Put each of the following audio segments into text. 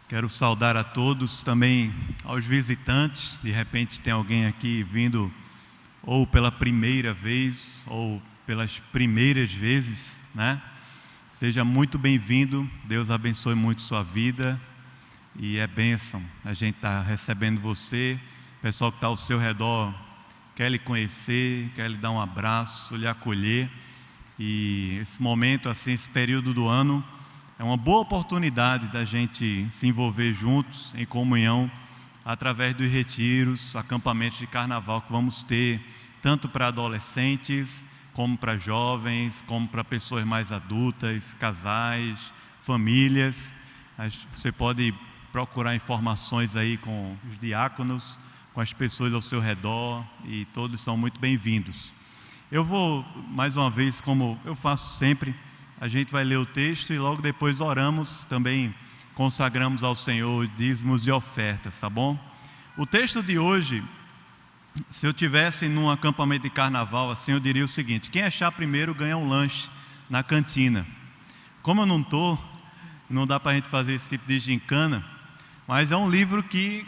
Quero saudar a todos, também aos visitantes. De repente tem alguém aqui vindo ou pela primeira vez ou pelas primeiras vezes, né? Seja muito bem-vindo, Deus abençoe muito sua vida e é bênção. A gente está recebendo você, o pessoal que está ao seu redor quer lhe conhecer, quer lhe dar um abraço, lhe acolher. E esse momento, assim, esse período do ano, é uma boa oportunidade da gente se envolver juntos em comunhão através dos retiros, acampamentos de carnaval que vamos ter, tanto para adolescentes, como para jovens, como para pessoas mais adultas, casais, famílias. Você pode procurar informações aí com os diáconos, com as pessoas ao seu redor, e todos são muito bem-vindos. Eu vou, mais uma vez, como eu faço sempre, a gente vai ler o texto e logo depois oramos, também consagramos ao Senhor dízimos e ofertas, tá bom? O texto de hoje, se eu tivesse num acampamento de carnaval, assim, eu diria o seguinte: quem achar primeiro ganha um lanche na cantina. Como eu não estou, não dá para a gente fazer esse tipo de gincana, mas é um livro que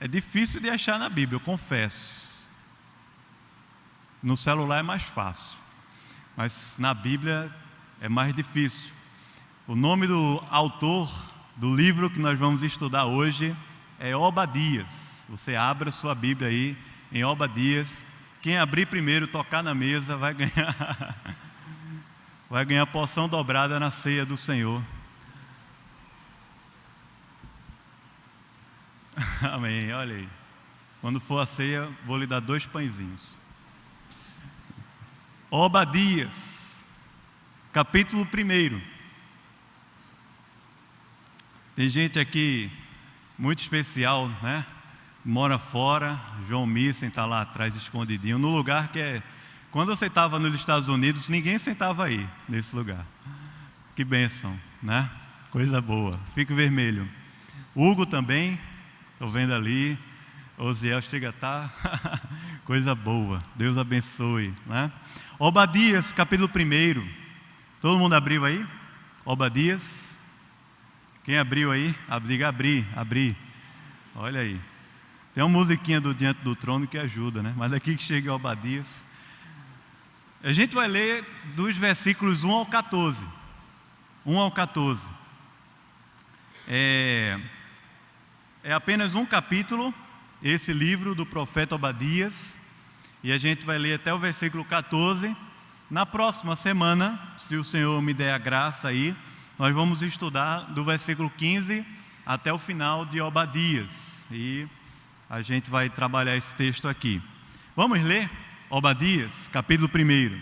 é difícil de achar na Bíblia, eu confesso. No celular é mais fácil, mas na Bíblia é mais difícil. O nome do autor do livro que nós vamos estudar hoje é Obadias. Você abre a sua Bíblia aí em Obadias. Quem abrir primeiro, tocar na mesa, vai ganhar porção dobrada na ceia do Senhor. Amém, olha aí. Quando for a ceia, vou lhe dar 2 pãezinhos. Obadias, capítulo 1. Tem gente aqui muito especial, né? Mora fora. João Missen está lá atrás, escondidinho, no lugar que é... Quando você estava nos Estados Unidos, ninguém sentava aí, nesse lugar. Que bênção, né? Coisa boa. Fique vermelho. Hugo também, estou vendo ali. Osiel chega a estar. Coisa boa. Deus abençoe, né? Obadias, capítulo 1. Todo mundo abriu aí? Obadias. Quem abriu aí? Diga abrir. Olha aí. Tem uma musiquinha do Diante do Trono que ajuda, né? Mas aqui que chega Obadias. A gente vai ler dos versículos 1 ao 14. 1 ao 14. É apenas um capítulo, esse livro do profeta Obadias. E a gente vai ler até o versículo 14. Na próxima semana, se o Senhor me der a graça aí, nós vamos estudar do versículo 15 até o final de Obadias. E a gente vai trabalhar esse texto aqui. Vamos ler Obadias, capítulo 1.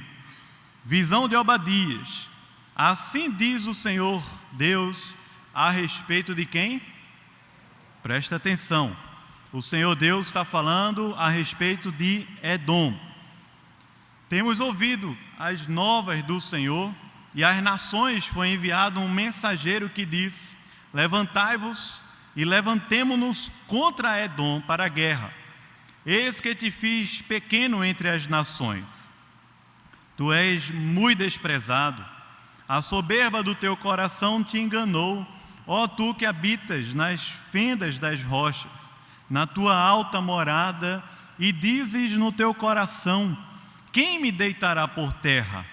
Visão de Obadias. Assim diz o Senhor Deus a respeito de quem? Presta atenção. O Senhor Deus está falando a respeito de Edom. Temos ouvido as novas do Senhor, e às nações foi enviado um mensageiro que diz: levantai-vos e levantemo-nos contra Edom para a guerra. Eis que te fiz pequeno entre as nações. Tu és muito desprezado. A soberba do teu coração te enganou, ó tu que habitas nas fendas das rochas, na tua alta morada, e dizes no teu coração: quem me deitará por terra?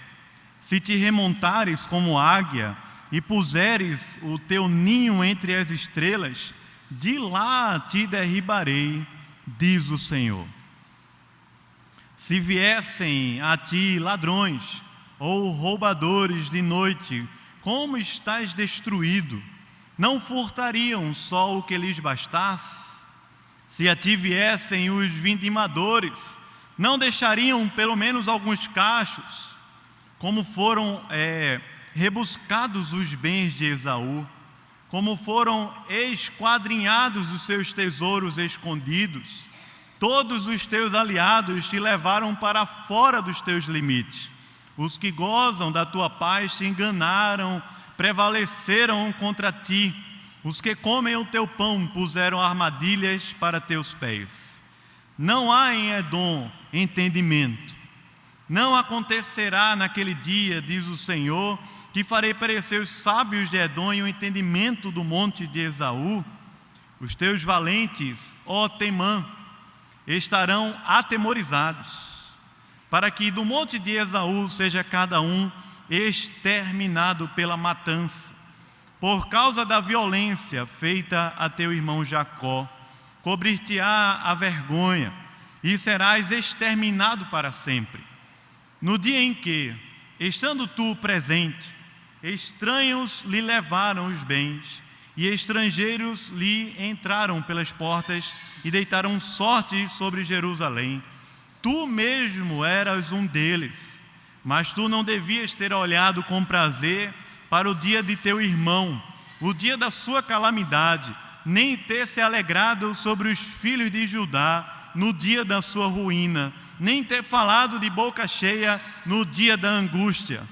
Se te remontares como águia e puseres o teu ninho entre as estrelas, de lá te derribarei, diz o Senhor. Se viessem a ti ladrões ou roubadores de noite, como estás destruído, não furtariam só o que lhes bastasse? Se a ti viessem os vindimadores, não deixariam pelo menos alguns cachos? Como foram rebuscados os bens de Esaú, como foram esquadrinhados os seus tesouros escondidos, todos os teus aliados te levaram para fora dos teus limites. Os que gozam da tua paz te enganaram, prevaleceram contra ti. Os que comem o teu pão puseram armadilhas para teus pés. Não há em Edom entendimento. Não acontecerá naquele dia, diz o Senhor, que farei perecer os sábios de Edom e o entendimento do monte de Esaú. Os teus valentes, ó Temã, estarão atemorizados, para que do monte de Esaú seja cada um exterminado pela matança. Por causa da violência feita a teu irmão Jacó, cobrir-te-á a vergonha, e serás exterminado para sempre. No dia em que, estando tu presente, estranhos lhe levaram os bens, e estrangeiros lhe entraram pelas portas e deitaram sorte sobre Jerusalém. Tu mesmo eras um deles, mas tu não devias ter olhado com prazer para o dia de teu irmão, o dia da sua calamidade, nem ter se alegrado sobre os filhos de Judá no dia da sua ruína, nem ter falado de boca cheia no dia da angústia.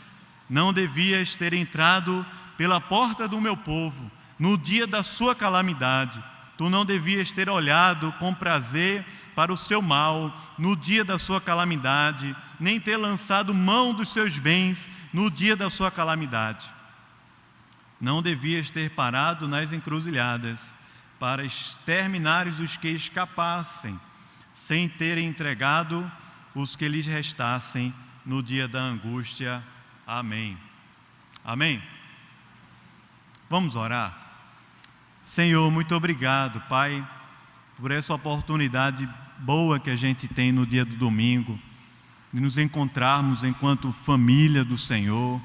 Não devias ter entrado pela porta do meu povo no dia da sua calamidade. Tu não devias ter olhado com prazer para o seu mal no dia da sua calamidade, nem ter lançado mão dos seus bens no dia da sua calamidade. Não devias ter parado nas encruzilhadas para exterminares os que escapassem, sem ter entregado os que lhes restassem no dia da angústia. Amém. Amém. Vamos orar. Senhor, muito obrigado, Pai, por essa oportunidade boa que a gente tem no dia do domingo, de nos encontrarmos enquanto família do Senhor,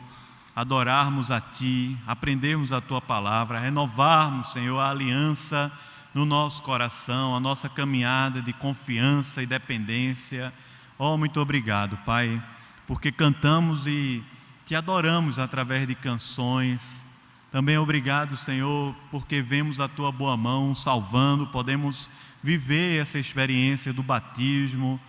adorarmos a Ti, aprendermos a Tua palavra, renovarmos, Senhor, a aliança no nosso coração, a nossa caminhada de confiança e dependência. Oh, muito obrigado, Pai, porque cantamos e Te adoramos através de canções. Também obrigado, Senhor, porque vemos a Tua boa mão salvando, podemos viver essa experiência do batismo.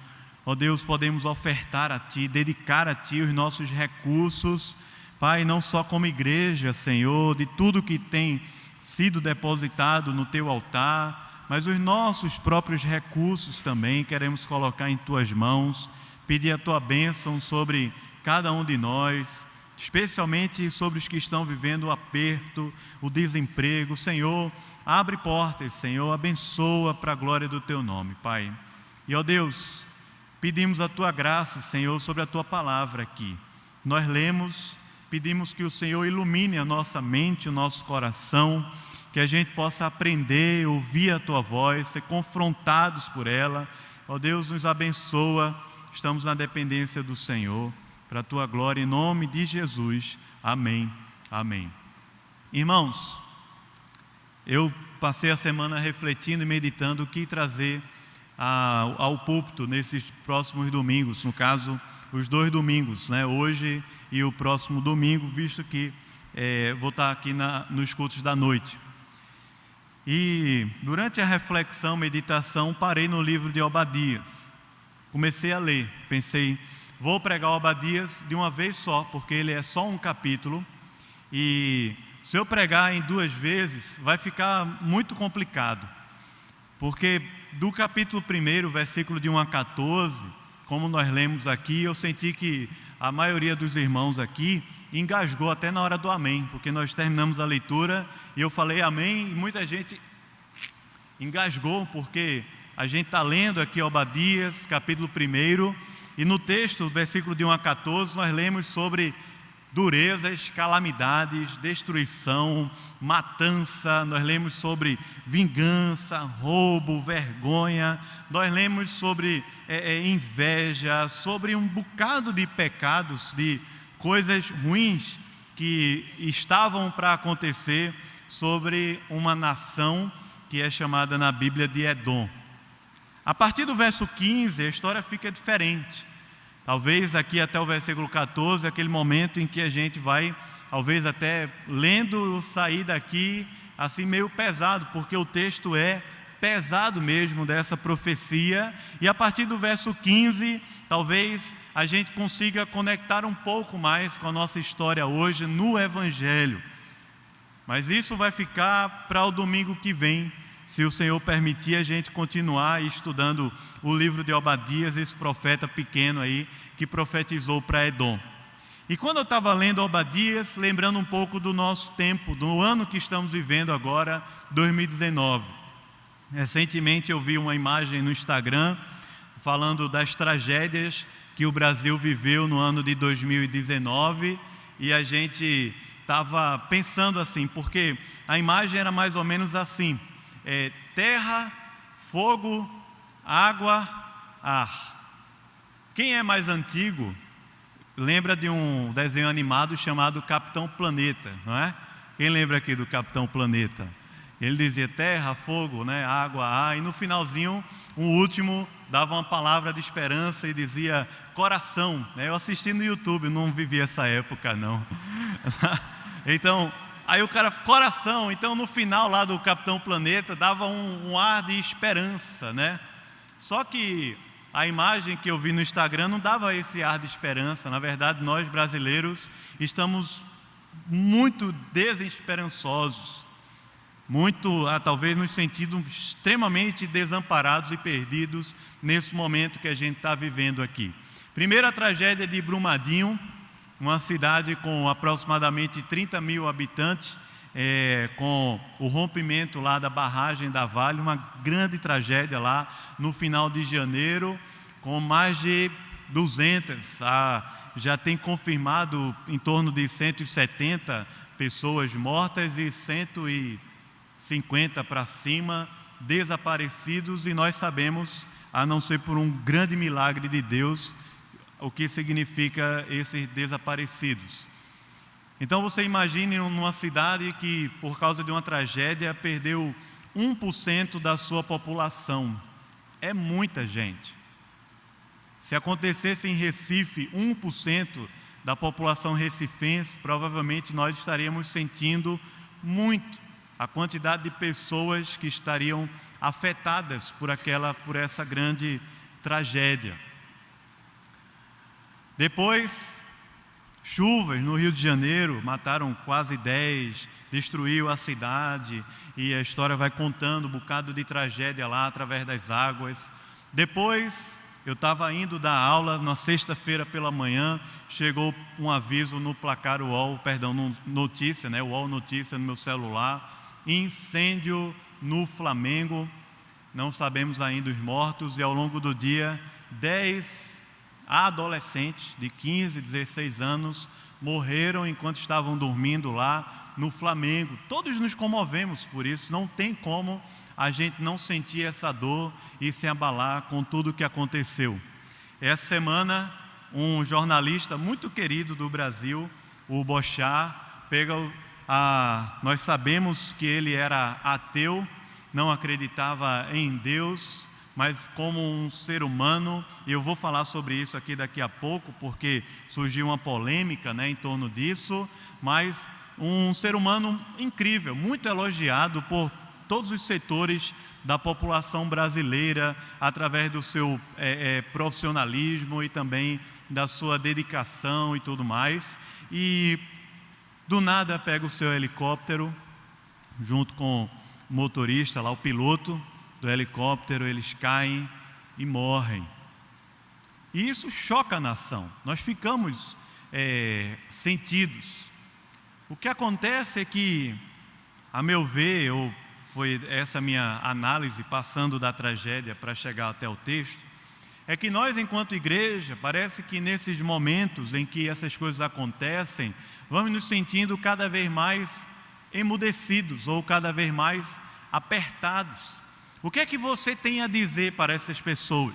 Ó Deus, podemos ofertar a Ti, dedicar a Ti os nossos recursos, Pai, não só como igreja, Senhor, de tudo que tem sido depositado no Teu altar, mas os nossos próprios recursos também queremos colocar em Tuas mãos, pedir a Tua bênção sobre cada um de nós, especialmente sobre os que estão vivendo o aperto, o desemprego. Senhor, abre portas, Senhor, abençoa para a glória do Teu nome, Pai. E, ó Deus, pedimos a Tua graça, Senhor, sobre a Tua palavra aqui. Nós lemos, pedimos que o Senhor ilumine a nossa mente, o nosso coração, que a gente possa aprender, ouvir a Tua voz, ser confrontados por ela. Ó Deus, nos abençoa, estamos na dependência do Senhor, para a Tua glória, em nome de Jesus. Amém. Amém. Irmãos, eu passei a semana refletindo e meditando o que trazer ao púlpito nesses próximos domingos, no caso, os 2 domingos, né? Hoje e o próximo domingo, visto que vou estar aqui nos cultos da noite. E durante a reflexão, meditação, parei no livro de Obadias. Comecei a ler, pensei, vou pregar Obadias de uma vez só, porque ele é só um capítulo, e se eu pregar em 2 vezes, vai ficar muito complicado, porque do capítulo 1, versículo de 1 a 14, como nós lemos aqui, eu senti que a maioria dos irmãos aqui engasgou até na hora do amém, porque nós terminamos a leitura e eu falei amém, e muita gente engasgou, porque a gente está lendo aqui Obadias, capítulo 1, e no texto, versículo de 1 a 14, nós lemos sobre durezas, calamidades, destruição, matança, nós lemos sobre vingança, roubo, vergonha, nós lemos sobre inveja, sobre um bocado de pecados, de coisas ruins que estavam para acontecer sobre uma nação que é chamada na Bíblia de Edom. A partir do verso 15, a história fica diferente. Talvez aqui até o versículo 14, aquele momento em que a gente vai, talvez até lendo, sair daqui assim meio pesado, porque o texto é pesado mesmo dessa profecia. E a partir do verso 15, talvez a gente consiga conectar um pouco mais com a nossa história hoje no Evangelho. Mas isso vai ficar para o domingo que vem, se o Senhor permitir a gente continuar estudando o livro de Obadias, esse profeta pequeno aí, que profetizou para Edom. E quando eu estava lendo Obadias, lembrando um pouco do nosso tempo, do ano que estamos vivendo agora, 2019. Recentemente eu vi uma imagem no Instagram falando das tragédias que o Brasil viveu no ano de 2019, e a gente estava pensando assim, porque a imagem era mais ou menos assim: terra, fogo, água, ar. Quem é mais antigo lembra de um desenho animado chamado Capitão Planeta, não é? Quem lembra aqui do Capitão Planeta? Ele dizia terra, fogo, né, água, ar, e no finalzinho, o último dava uma palavra de esperança e dizia coração. Eu assisti no YouTube, não vivi essa época não. Então, aí o cara, coração, então no final lá do Capitão Planeta dava um ar de esperança, né? Só que a imagem que eu vi no Instagram não dava esse ar de esperança. Na verdade, nós brasileiros estamos muito desesperançosos, muito, talvez nos sentindo extremamente desamparados e perdidos nesse momento que a gente está vivendo aqui. Primeira tragédia de Brumadinho, uma cidade com aproximadamente 30 mil habitantes, com o rompimento lá da barragem da Vale, uma grande tragédia lá no final de janeiro, com mais de 200, já tem confirmado em torno de 170 pessoas mortas e 150 para cima desaparecidos, e nós sabemos, a não ser por um grande milagre de Deus, o que significa esses desaparecidos. Então você imagine numa cidade que, por causa de uma tragédia, perdeu 1% da sua população. É muita gente. Se acontecesse em Recife 1% da população recifense, provavelmente nós estaríamos sentindo muito a quantidade de pessoas que estariam afetadas por essa grande tragédia. Depois, chuvas no Rio de Janeiro, mataram quase 10, destruiu a cidade, e a história vai contando um bocado de tragédia lá através das águas. Depois, eu estava indo dar aula na sexta-feira pela manhã, chegou um aviso no placar UOL, notícia, né? UOL Notícia no meu celular: incêndio no Flamengo, não sabemos ainda os mortos, e ao longo do dia, 10 adolescentes de 15, 16 anos morreram enquanto estavam dormindo lá no Flamengo. Todos nos comovemos por isso, não tem como a gente não sentir essa dor e se abalar com tudo o que aconteceu. Essa semana, um jornalista muito querido do Brasil, o Boechat, nós sabemos que ele era ateu, não acreditava em Deus, mas como um ser humano, e eu vou falar sobre isso aqui daqui a pouco, porque surgiu uma polêmica, né, em torno disso, mas um ser humano incrível, muito elogiado por todos os setores da população brasileira, através do seu profissionalismo e também da sua dedicação e tudo mais. E do nada pega o seu helicóptero, junto com o motorista lá, o piloto do helicóptero, eles caem e morrem. E isso choca a nação, nós ficamos sentidos. O que acontece é que, a meu ver, foi essa minha análise, passando da tragédia para chegar até o texto, é que nós, enquanto igreja, parece que nesses momentos em que essas coisas acontecem, vamos nos sentindo cada vez mais emudecidos ou cada vez mais apertados. O que é que você tem a dizer para essas pessoas?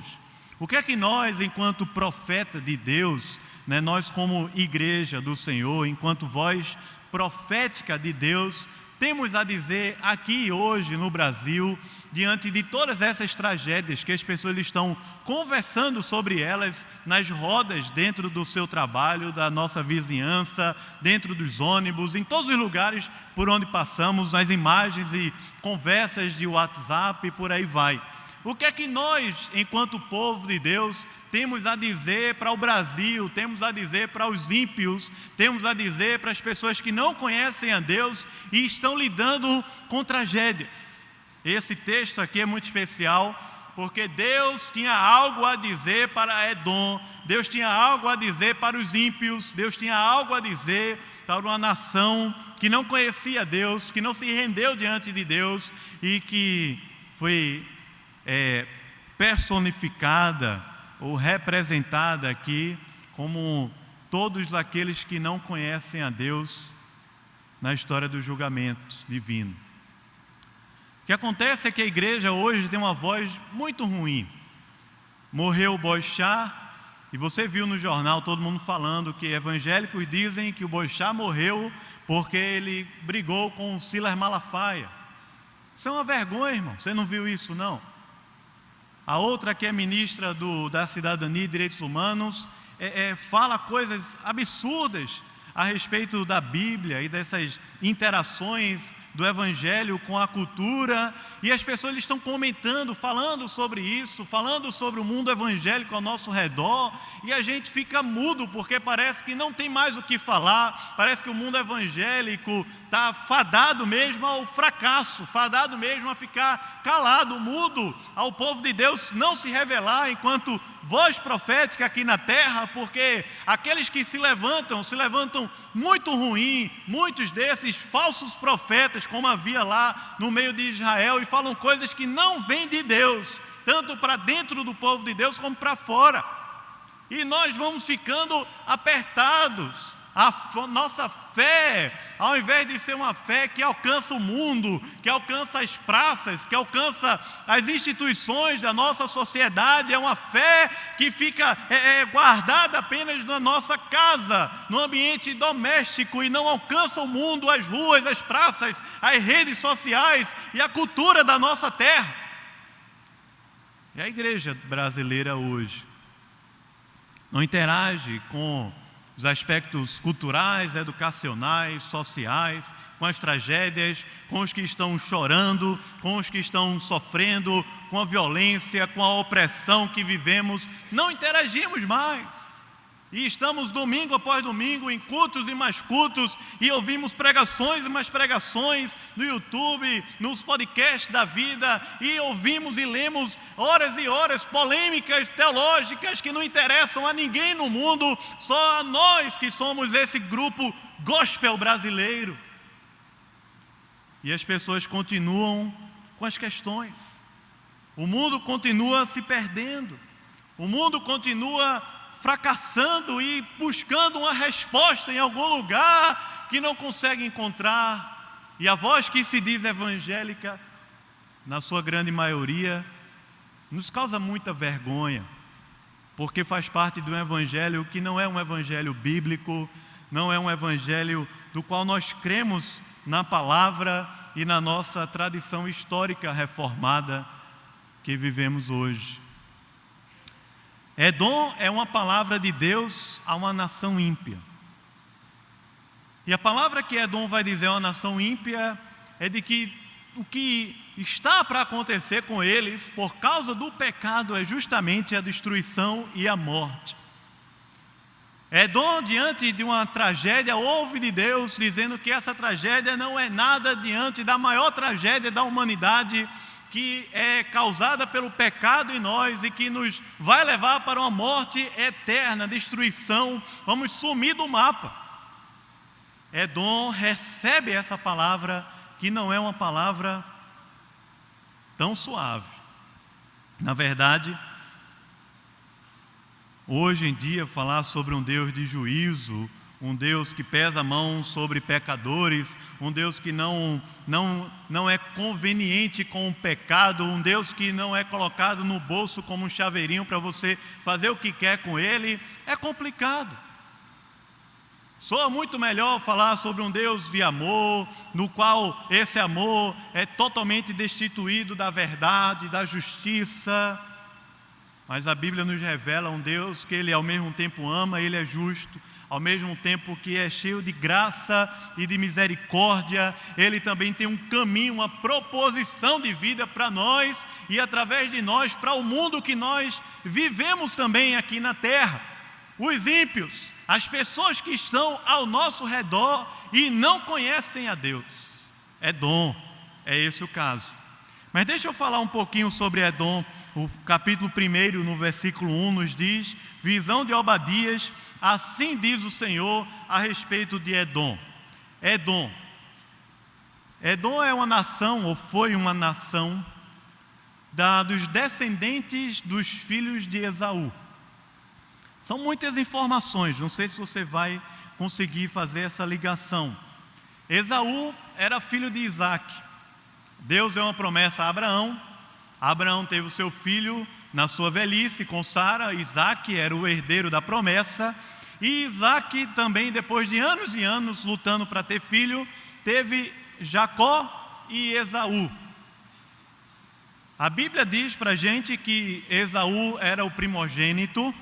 O que é que nós, enquanto profeta de Deus, né, nós como igreja do Senhor, enquanto voz profética de Deus, temos a dizer aqui hoje no Brasil, diante de todas essas tragédias que as pessoas estão conversando sobre elas nas rodas dentro do seu trabalho, da nossa vizinhança, dentro dos ônibus, em todos os lugares por onde passamos, nas imagens e conversas de WhatsApp e por aí vai. O que é que nós, enquanto povo de Deus, temos a dizer para o Brasil, temos a dizer para os ímpios, temos a dizer para as pessoas que não conhecem a Deus e estão lidando com tragédias? Esse texto aqui é muito especial porque Deus tinha algo a dizer para Edom, Deus tinha algo a dizer para os ímpios, Deus tinha algo a dizer para uma nação que não conhecia Deus, que não se rendeu diante de Deus e que foi personificada ou representada aqui como todos aqueles que não conhecem a Deus na história do julgamento divino. O que acontece é que a igreja hoje tem uma voz muito ruim. Morreu o Boixá, e você viu no jornal todo mundo falando que evangélicos dizem que o Boixá morreu porque ele brigou com o Silas Malafaia. Isso é uma vergonha, irmão. Você não viu isso, não? A outra, que é ministra da Cidadania e Direitos Humanos, fala coisas absurdas a respeito da Bíblia e dessas interações do Evangelho com a cultura, e as pessoas estão comentando, falando sobre isso, falando sobre o mundo evangélico ao nosso redor, e a gente fica mudo, porque parece que não tem mais o que falar, parece que o mundo evangélico está fadado mesmo ao fracasso, fadado mesmo a ficar calado, mudo, ao povo de Deus não se revelar enquanto voz profética aqui na terra, porque aqueles que se levantam muito ruim, muitos desses falsos profetas, como havia lá no meio de Israel, e falam coisas que não vêm de Deus, tanto para dentro do povo de Deus como para fora. E nós vamos ficando apertados. A nossa fé, ao invés de ser uma fé que alcança o mundo, que alcança as praças, que alcança as instituições da nossa sociedade, é uma fé que fica guardada apenas na nossa casa, no ambiente doméstico, e não alcança o mundo, as ruas, as praças, as redes sociais e a cultura da nossa terra. E a igreja brasileira hoje não interage com os aspectos culturais, educacionais, sociais, com as tragédias, com os que estão chorando, com os que estão sofrendo, com a violência, com a opressão que vivemos. Não interagimos mais. E estamos domingo após domingo em cultos e mais cultos, e ouvimos pregações e mais pregações no YouTube, nos podcasts da vida, e ouvimos e lemos horas e horas polêmicas teológicas que não interessam a ninguém no mundo, só a nós que somos esse grupo gospel brasileiro. E as pessoas continuam com as questões. O mundo continua se perdendo. O mundo continua fracassando e buscando uma resposta em algum lugar que não consegue encontrar. E a voz que se diz evangélica, na sua grande maioria, nos causa muita vergonha, porque faz parte de um evangelho que não é um evangelho bíblico, não é um evangelho do qual nós cremos na palavra e na nossa tradição histórica reformada que vivemos hoje. Edom é uma palavra de Deus a uma nação ímpia. E a palavra que Edom vai dizer a uma nação ímpia é de que o que está para acontecer com eles, por causa do pecado, é justamente a destruição e a morte. Edom, diante de uma tragédia, ouve de Deus dizendo que essa tragédia não é nada diante da maior tragédia da humanidade, que é causada pelo pecado em nós e que nos vai levar para uma morte eterna, destruição, vamos sumir do mapa. Edom recebe essa palavra, que não é uma palavra tão suave. Na verdade, hoje em dia, falar sobre um Deus de juízo, um Deus que pesa a mão sobre pecadores, um Deus que não é conveniente com o pecado, um Deus que não é colocado no bolso como um chaveirinho para você fazer o que quer com ele, é complicado. Soa muito melhor falar sobre um Deus de amor, no qual esse amor é totalmente destituído da verdade, da justiça. Mas a Bíblia nos revela um Deus que Ele ao mesmo tempo ama, Ele é justo, ao mesmo tempo que é cheio de graça e de misericórdia. Ele também tem um caminho, uma proposição de vida para nós e através de nós para o mundo que nós vivemos também aqui na terra. Os ímpios, as pessoas que estão ao nosso redor e não conhecem a Deus. Edom, é esse o caso. Mas deixa eu falar um pouquinho sobre Edom. O capítulo 1, no versículo 1, nos diz: visão de Obadias, assim diz o Senhor a respeito de Edom. Edom é uma nação, ou foi uma nação, dos descendentes dos filhos de Esaú. São muitas informações, não sei se você vai conseguir fazer essa ligação. Esaú era filho de Isaac. Deus deu uma promessa a Abraão. Abraão teve o seu filho na sua velhice com Sara. Isaac era o herdeiro da promessa. E Isaac também, depois de anos e anos lutando para ter filho, teve Jacó e Esaú. A Bíblia diz para a gente que Esaú era o primogênito,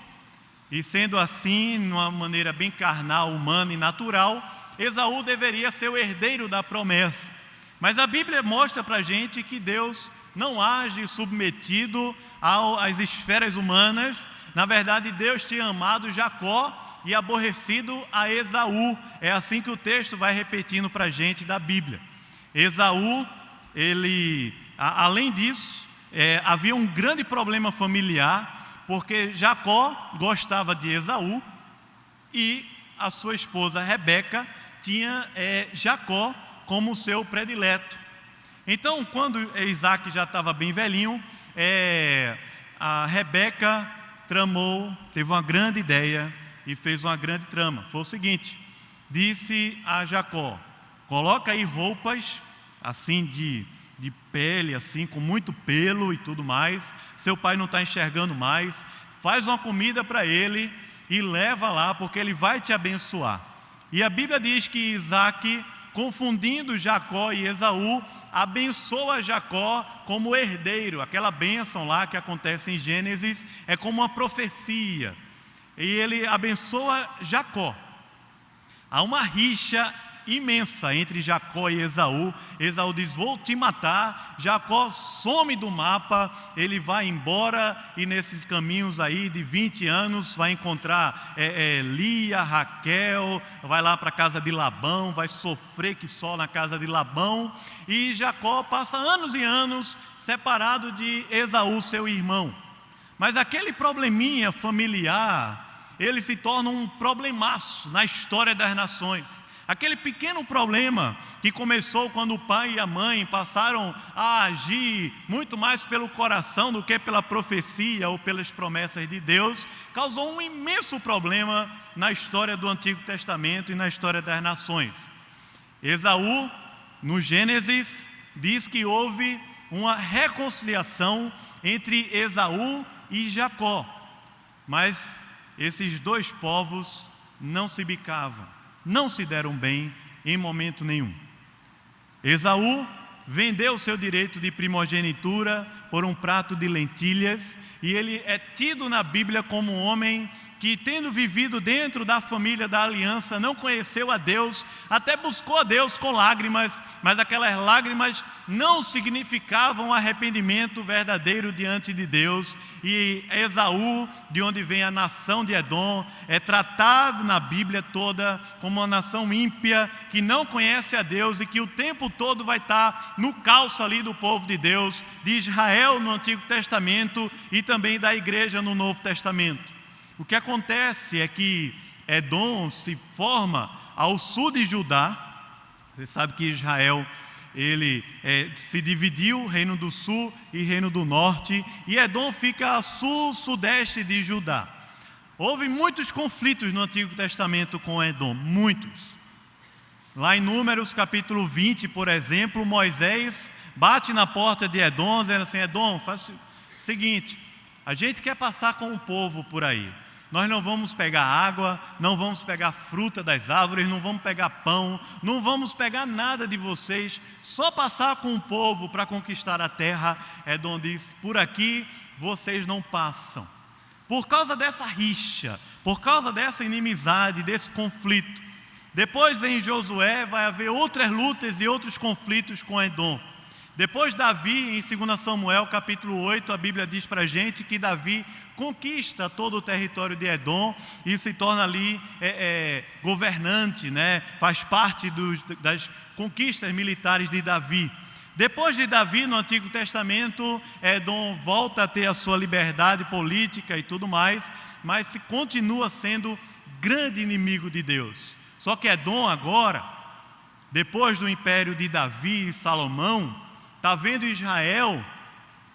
e sendo assim, de uma maneira bem carnal, humana e natural, Esaú deveria ser o herdeiro da promessa. Mas a Bíblia mostra para a gente que Deus não age submetido às esferas humanas. Na verdade, Deus tinha amado Jacó e aborrecido a Esaú. É assim que o texto vai repetindo para a gente da Bíblia. Esaú, além disso, havia um grande problema familiar, porque Jacó gostava de Esaú e a sua esposa Rebeca tinha Jacó como seu predileto. Então, quando Isaac já estava bem velhinho, a Rebeca teve uma grande ideia e fez uma grande trama. Foi o seguinte: disse a Jacó: coloca aí roupas assim de pele, assim, com muito pelo e tudo mais, seu pai não está enxergando mais, faz uma comida para ele e leva lá, porque ele vai te abençoar. E a Bíblia diz que Isaac, confundindo Jacó e Esaú, abençoa Jacó como herdeiro. Aquela bênção lá que acontece em Gênesis é como uma profecia, e ele abençoa Jacó. Há uma rixa imensa entre Jacó e Esaú. Esaú diz: vou te matar. Jacó some do mapa, ele vai embora, e nesses caminhos aí de 20 anos vai encontrar Lia, Raquel, vai lá para a casa de Labão, vai sofrer que só na casa de Labão, e Jacó passa anos e anos separado de Esaú, seu irmão. Mas aquele probleminha familiar, ele se torna um problemaço na história das nações. Aquele pequeno problema que começou quando o pai e a mãe passaram a agir muito mais pelo coração do que pela profecia ou pelas promessas de Deus, causou um imenso problema na história do Antigo Testamento e na história das nações. Esaú, no Gênesis, diz que houve uma reconciliação entre Esaú e Jacó, mas esses dois povos não se bicavam, não se deram bem em momento nenhum. Esaú vendeu seu direito de primogenitura por um prato de lentilhas, e ele é tido na Bíblia como um homem que, tendo vivido dentro da família da aliança, não conheceu a Deus, até buscou a Deus com lágrimas, mas aquelas lágrimas não significavam arrependimento verdadeiro diante de Deus. E Esaú, de onde vem a nação de Edom, é tratado na Bíblia toda como uma nação ímpia, que não conhece a Deus e que o tempo todo vai estar no calço ali do povo de Deus, de Israel no Antigo Testamento e também da igreja no Novo Testamento. O que acontece é que Edom se forma ao sul de Judá. Você sabe que Israel se dividiu, reino do sul e reino do norte, e Edom fica a sul-sudeste de Judá. Houve muitos conflitos no Antigo Testamento com Edom, muitos. Lá em Números capítulo 20, por exemplo, Moisés bate na porta de Edom, dizendo assim: Edom, faz o seguinte, a gente quer passar com o povo por aí. Nós não vamos pegar água, não vamos pegar fruta das árvores, não vamos pegar pão, não vamos pegar nada de vocês, só passar com o povo para conquistar a terra. Edom diz: por aqui vocês não passam. Por causa dessa rixa, por causa dessa inimizade, desse conflito. Depois em Josué vai haver outras lutas e outros conflitos com Edom. Depois Davi, em 2 Samuel capítulo 8, a Bíblia diz para a gente que Davi conquista todo o território de Edom e se torna ali governante, né? Faz parte das conquistas militares de Davi. Depois de Davi, no Antigo Testamento, Edom volta a ter a sua liberdade política e tudo mais, mas se continua sendo grande inimigo de Deus. Só que Edom agora, depois do império de Davi e Salomão, está vendo Israel,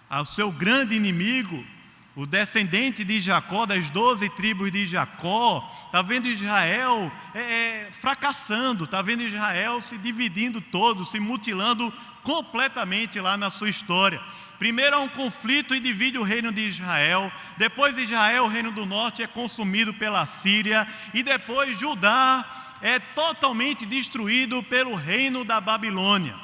o seu grande inimigo, o descendente de Jacó, das 12 tribos de Jacó, está vendo Israel fracassando, está vendo Israel se dividindo todo, se mutilando completamente lá na sua história. Primeiro há um conflito e divide o reino de Israel, depois Israel, o reino do norte, é consumido pela Síria, e depois Judá é totalmente destruído pelo reino da Babilônia.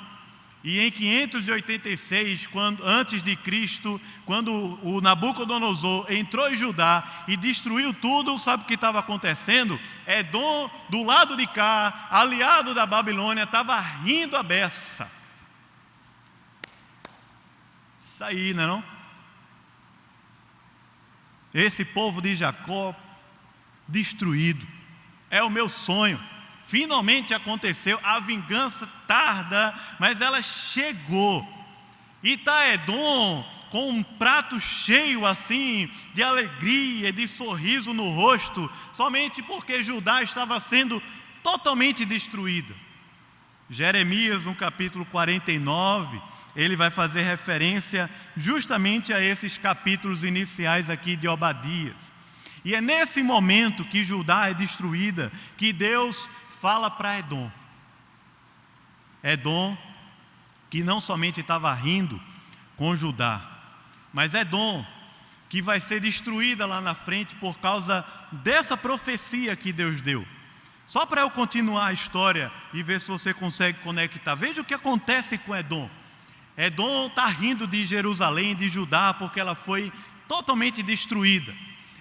E em 586, antes de Cristo, quando o Nabucodonosor entrou em Judá e destruiu tudo, sabe o que estava acontecendo? Edom, do lado de cá, aliado da Babilônia, estava rindo a beça. Isso aí, não é não? Esse povo de Jacó destruído. É o meu sonho. Finalmente aconteceu, a vingança tarda, mas ela chegou. E está Edom com um prato cheio assim, de alegria, de sorriso no rosto, somente porque Judá estava sendo totalmente destruída. Jeremias, no capítulo 49, ele vai fazer referência justamente a esses capítulos iniciais aqui de Obadias. E é nesse momento que Judá é destruída, que Deus fala para Edom. Edom, que não somente estava rindo com Judá, mas Edom, que vai ser destruída lá na frente por causa dessa profecia que Deus deu. Só para eu continuar a história e ver se você consegue conectar. Veja o que acontece com Edom. Edom está rindo de Jerusalém, de Judá, porque ela foi totalmente destruída.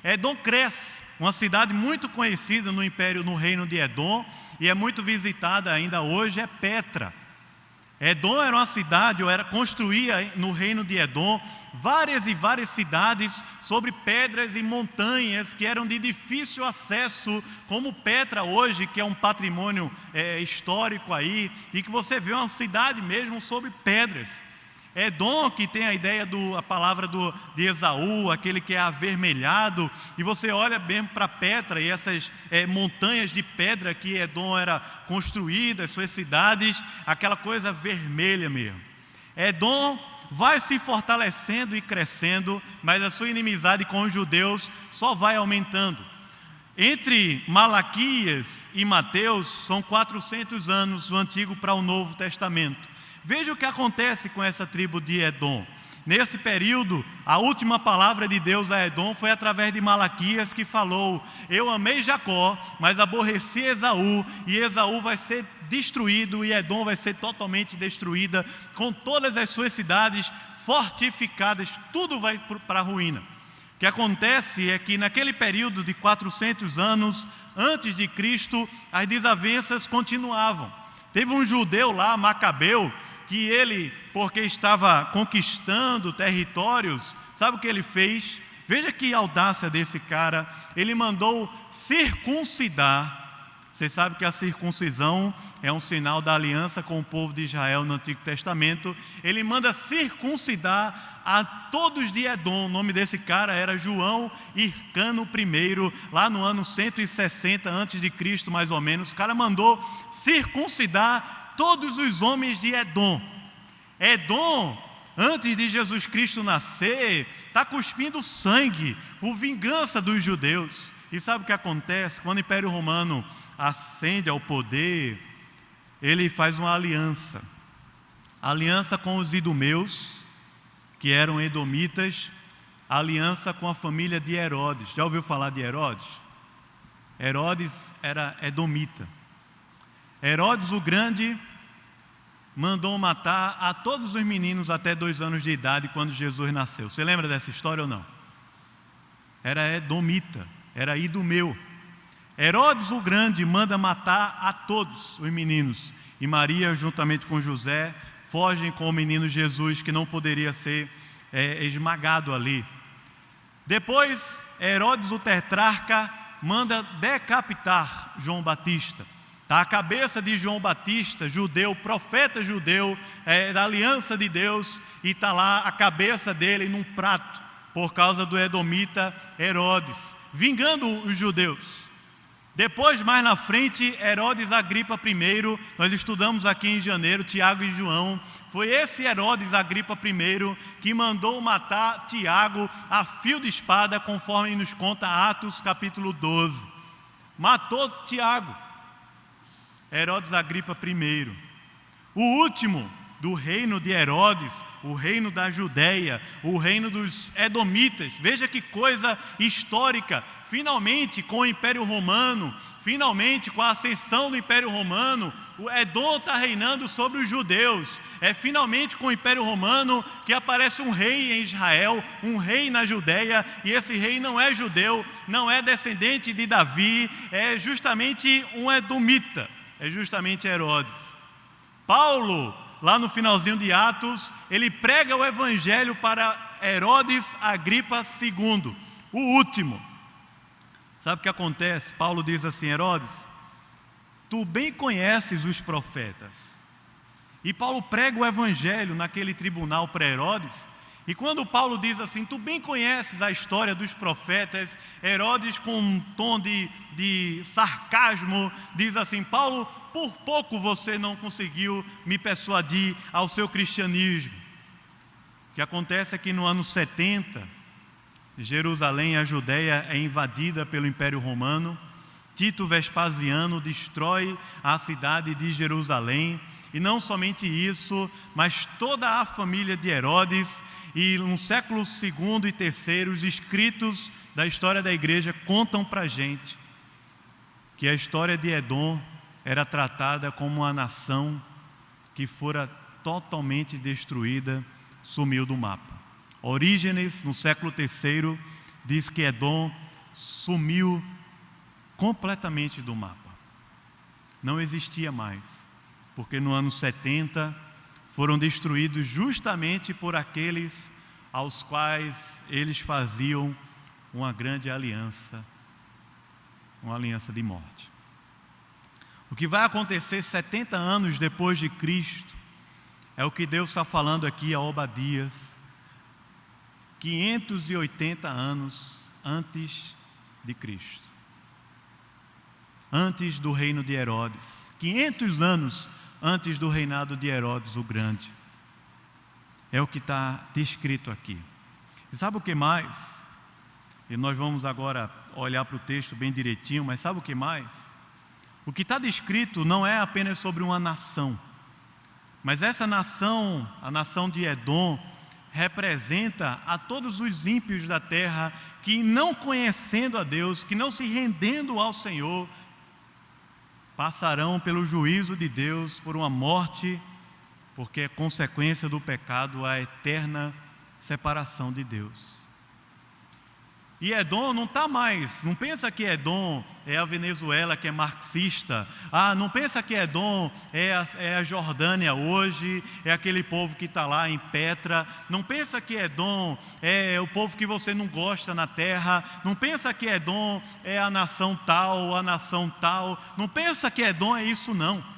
Edom cresce, uma cidade muito conhecida no império, no reino de Edom, e é muito visitada ainda hoje, é Petra. Edom era uma cidade, construía no reino de Edom várias e várias cidades sobre pedras e montanhas que eram de difícil acesso, como Petra hoje, que é um patrimônio histórico aí, e que você vê uma cidade mesmo sobre pedras. Edom, que tem a ideia a palavra de Esaú, aquele que é avermelhado, e você olha mesmo para Petra e essas montanhas de pedra que Edom era construída, suas cidades, aquela coisa vermelha mesmo. Edom vai se fortalecendo e crescendo, mas a sua inimizade com os judeus só vai aumentando. Entre Malaquias e Mateus são 400 anos do Antigo para o Novo Testamento. Veja o que acontece com essa tribo de Edom. Nesse período, a última palavra de Deus a Edom foi através de Malaquias, que falou: eu amei Jacó, mas aborreci Esaú, e Esaú vai ser destruído, e Edom vai ser totalmente destruída, com todas as suas cidades fortificadas, tudo vai para a ruína. O que acontece é que naquele período de 400 anos antes de Cristo, as desavenças continuavam. Teve um judeu lá, Macabeu, que ele, porque estava conquistando territórios, sabe o que ele fez? Veja que audácia desse cara. Ele mandou circuncidar. Você sabe que a circuncisão é um sinal da aliança com o povo de Israel no Antigo Testamento. Ele manda circuncidar a todos de Edom. O nome desse cara era João Hircano I, lá no ano 160 a.C., mais ou menos. O cara mandou circuncidar todos os homens de Edom. Edom, antes de Jesus Cristo nascer, está cuspindo sangue por vingança dos judeus. E sabe o que acontece? Quando o Império Romano ascende ao poder, ele faz uma aliança com os idumeus, que eram edomitas, aliança com a família de Herodes. Já ouviu falar de Herodes? Herodes era edomita. Herodes o Grande mandou matar a todos os meninos até 2 anos de idade quando Jesus nasceu. Você lembra dessa história ou não? Era edomita, era idumeu. Herodes o Grande manda matar a todos os meninos, e Maria, juntamente com José, fogem com o menino Jesus, que não poderia ser esmagado ali. Depois, Herodes o tetrarca manda decapitar João Batista. Está a cabeça de João Batista, judeu, profeta judeu, da aliança de Deus, e está lá a cabeça dele num prato, por causa do edomita Herodes, vingando os judeus. Depois, mais na frente, Herodes Agripa I, nós estudamos aqui em janeiro, Tiago e João, foi esse Herodes Agripa I que mandou matar Tiago a fio de espada, conforme nos conta Atos capítulo 12. Matou Tiago, Herodes Agripa I. O último do reino de Herodes, o reino da Judéia, o reino dos edomitas. Veja que coisa histórica. Finalmente, com o Império Romano, finalmente com a ascensão do Império Romano, o Edom está reinando sobre os judeus. É finalmente com o Império Romano que aparece um rei em Israel, um rei na Judéia, e esse rei não é judeu, não é descendente de Davi, é justamente um edomita, é justamente Herodes. Paulo, lá no finalzinho de Atos, ele prega o evangelho para Herodes Agripa II, o último. Sabe o que acontece? Paulo diz assim: Herodes, tu bem conheces os profetas. E Paulo prega o evangelho naquele tribunal para Herodes. E quando Paulo diz assim, tu bem conheces a história dos profetas, Herodes, com um tom de sarcasmo, diz assim: Paulo, por pouco você não conseguiu me persuadir ao seu cristianismo. O que acontece é que no ano 70, Jerusalém, a Judéia, é invadida pelo Império Romano. Tito Vespasiano destrói a cidade de Jerusalém. E não somente isso, mas toda a família de Herodes. E no século II e III, os escritos da história da igreja contam para a gente que a história de Edom era tratada como uma nação que fora totalmente destruída, sumiu do mapa. Orígenes, no século III, diz que Edom sumiu completamente do mapa. Não existia mais, porque no ano 70 foram destruídos justamente por aqueles aos quais eles faziam uma grande aliança, uma aliança de morte. O que vai acontecer 70 anos depois de Cristo é o que Deus está falando aqui a Obadias, 580 anos antes de Cristo, antes do reino de Herodes, 500 anos antes do reinado de Herodes o Grande. É o que está descrito aqui. E sabe o que mais? E nós vamos agora olhar para o texto bem direitinho, mas sabe o que mais? O que está descrito não é apenas sobre uma nação, mas essa nação, a nação de Edom, representa a todos os ímpios da terra que, não conhecendo a Deus, que não se rendendo ao Senhor, passarão pelo juízo de Deus por uma morte, porque é consequência do pecado a eterna separação de Deus. E Edom não está mais, não pensa que Edom é a Venezuela que é marxista, não pensa que Edom é a Jordânia hoje, é aquele povo que está lá em Petra, não pensa que Edom é o povo que você não gosta na terra, não pensa que Edom é a nação tal, não pensa que Edom é isso não.